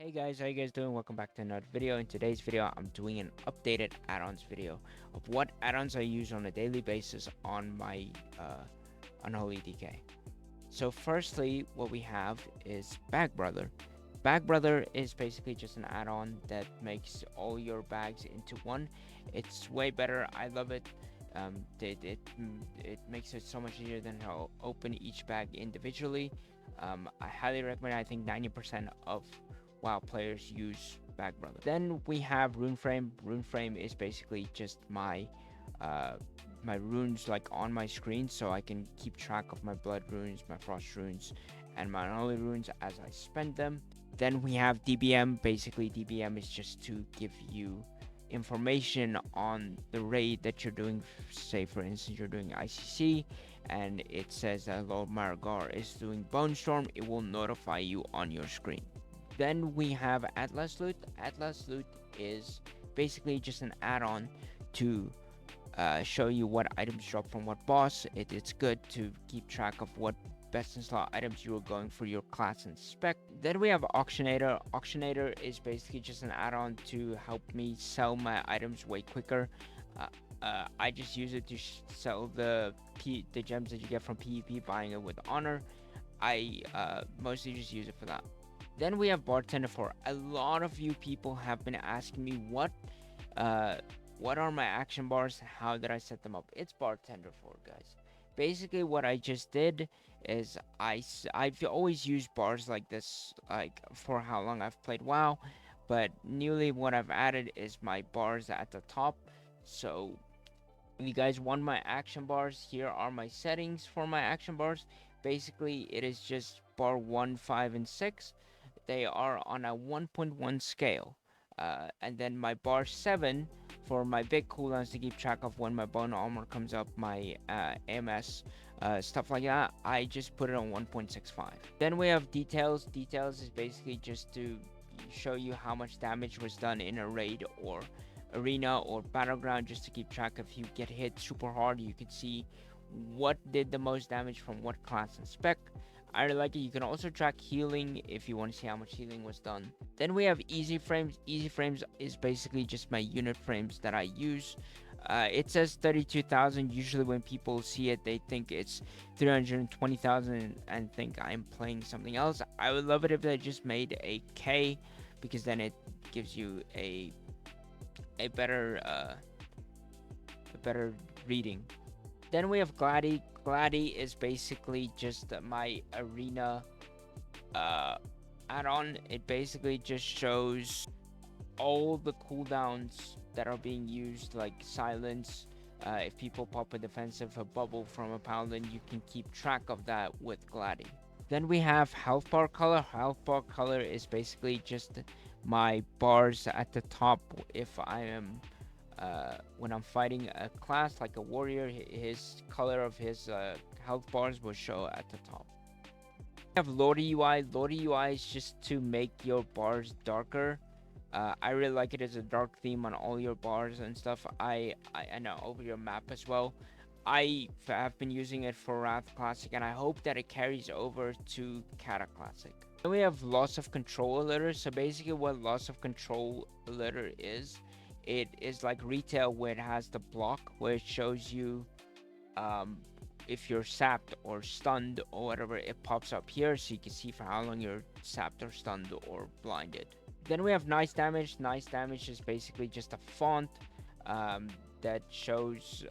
Hey guys, how you guys doing? Welcome back to another video. In today's video, I'm doing an updated add-ons video of what add-ons I use on a daily basis on my Unholy DK. So firstly, what we have is Bag Brother. Bag Brother is basically just an add-on that makes all your bags into one. It's way better. I love it. It makes it so much easier than how open each bag individually. I highly recommend. I think 90% of WoW players use Bag Brother. Then we have Rune Frame. Rune Frame is basically just uh, my runes like on my screen, so I can keep track of my blood runes, my frost runes, and my unholy runes as I spend them. Then we have DBM. Basically, DBM is just to give you information on the raid that you're doing. Say, for instance, you're doing ICC, and it says that Lord Maragar is doing Bone Storm. It will notify you on your screen. Then we have Atlas Loot. Atlas Loot is basically just an add-on to show you what items drop from what boss. It's good to keep track of what best in slot items you are going for your class and spec. Then we have Auctionator. Auctionator is basically just an add-on to help me sell my items way quicker. I just use it to sell the gems that you get from PvP, buying it with honor. I mostly just use it for that. Then we have Bartender 4. A lot of you people have been asking me uh, what are my action bars, how did I set them up. It's Bartender 4, guys. Basically, what I just did is I've always used bars like this, like for how long I've played WoW, but newly what I've added is my bars at the top. So if you guys want my action bars, here are my settings for my action bars. Basically, it is just bar 1, 5, and 6. They are on a 1.1 scale. And then my bar 7 for my big cooldowns to keep track of when my bone armor comes up, my AMS, stuff like that. I just put it on 1.65. Then we have details. Details is basically just to show you how much damage was done in a raid or arena or battleground, just to keep track. If you get hit super hard, you can see what did the most damage from what class and spec. I really like it. You can also track healing if you want to see how much healing was done. Then we have easy frames. Easy frames is basically just my unit frames that I use. It says 32,000. Usually when people see it, they think it's 320,000 and think I'm playing something else. I would love it if they just made a K, because then it gives you a better reading. Then we have Gladi. Gladi is basically just my arena add-on. It basically just shows all the cooldowns that are being used, like silence. If people pop a defensive, a bubble from a paladin, you can keep track of that with Gladi. Then we have health bar color. Health bar color is basically just my bars at the top. If I am when I'm fighting a class like a warrior, his color of his health bars will show at the top. We have Lord UI. Lord UI is just to make your bars darker. I really like it as a dark theme on all your bars and stuff. I know over your map as well. I have been using it for Wrath Classic, and I hope that it carries over to Kata Classic. Then we have loss of control alert. So basically what loss of control alert is, it is like retail, where it has the block where it shows you if you're sapped or stunned or whatever. It pops up here so you can see for how long you're sapped or stunned or blinded. Then we have nice damage. Nice damage is basically just a font that shows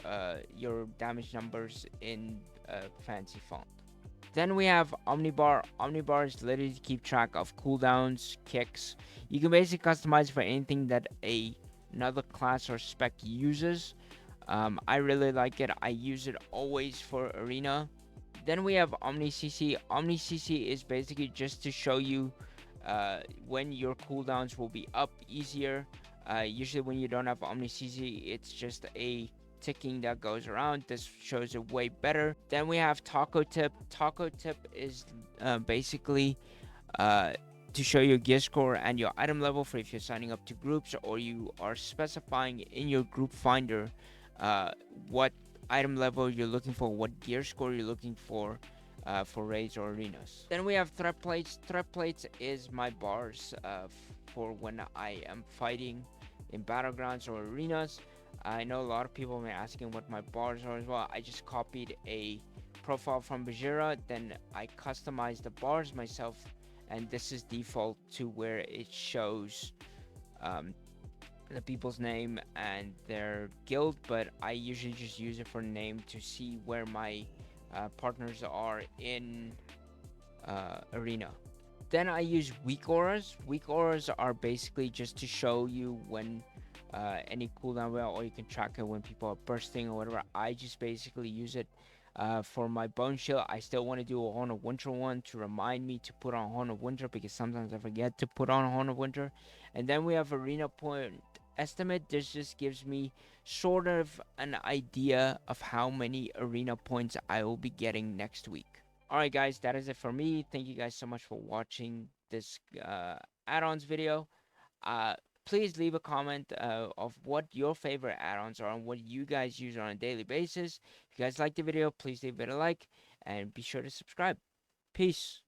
your damage numbers in a fancy font. Then we have Omnibar. Omnibar is literally to keep track of cooldowns, kicks. You can basically customize for anything that another class or spec uses. I really like it. I use it always for arena. Then we have Omni CC. Omni CC is basically just to show you when your cooldowns will be up easier. Usually when you don't have Omni CC, it's just a ticking that goes around. This shows it way better. Then we have Taco Tip. Taco Tip is basically to show your gear score and your item level for if you're signing up to groups, or you are specifying in your group finder what item level you're looking for, what gear score you're looking for, for raids or arenas. Then we have threat plates. Threat plates is my bars for when I am fighting in battlegrounds or arenas. I know a lot of people have been asking what my bars are as well. I just copied a profile from Bajira, then I customized the bars myself, and this is default to where it shows um, the people's name and their guild, but I usually just use it for name to see where my partners are in arena. Then I use weak auras. Weak auras are basically just to show you when any cooldown well, or you can track it when people are bursting or whatever. I just basically use it for my bone shield. I still want to do a Horn of Winter one to remind me to put on Horn of Winter, because sometimes I forget to put on Horn of Winter. And then we have arena point estimate. This just gives me sort of an idea of how many arena points I will be getting next week. Alright guys, that is it for me. Thank you guys so much for watching this add-ons video. Uh, Please leave a comment of what your favorite add-ons are and what you guys use on a daily basis. If you guys like the video, please leave it a like and be sure to subscribe. Peace.